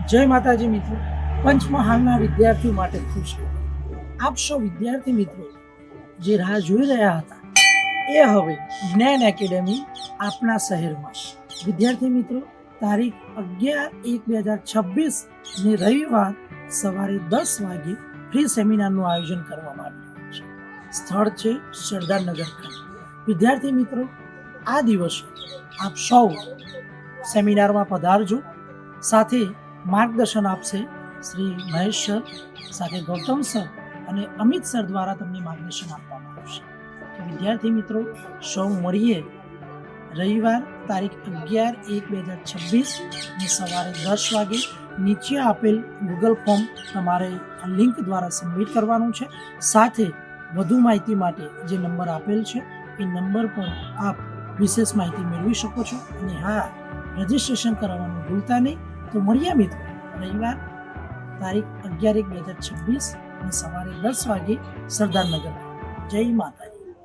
જય માતાજી મિત્રો, પંચમહાલના વિદ્યાર્થીઓ માટે ખુશ ખબર. આપ સૌ વિદ્યાર્થી મિત્રો જે રાહ જોઈ રહ્યા હતા એ હવે જ્ઞાન એકેડેમી આપના શહેરમાં. વિદ્યાર્થી મિત્રો, તારીખ 11/1/2026 ને રવિવાર સવારે 10 વાગે ફ્રી સેમિનારનું આયોજન કરવામાં આવ્યું છે. સ્થળ છે સરદારનગર ખાતે. વિદ્યાર્થી મિત્રો, આ દિવસે આપ સૌ સેમિનારમાં પધારજો. સાથે માર્ગદર્શન આપશે શ્રી મહેશ સર, સાથે ગૌતમ સર અને અમિત સર દ્વારા તમને માર્ગદર્શન આપવામાં આવશે. તો વિદ્યાર્થી મિત્રો, સૌ મળીએ રવિવાર તારીખ 11/1/2026 ને સવારે 10 વાગે. નીચે આપેલ ગૂગલ ફોર્મ તમારે આ લિંક દ્વારા સબમિટ કરવાનું છે. સાથે વધુ માહિતી માટે જે નંબર આપેલ છે એ નંબર પર આપ વિશેષ માહિતી મેળવી શકો છો. અને હા, રજિસ્ટ્રેશન કરાવવાનું ભૂલતા નહીં. તો મળ્યા મિત્રો રવિવાર તારીખ 11/1/2026 અને સવારે 10 વાગે સરદારનગર. જય માતા.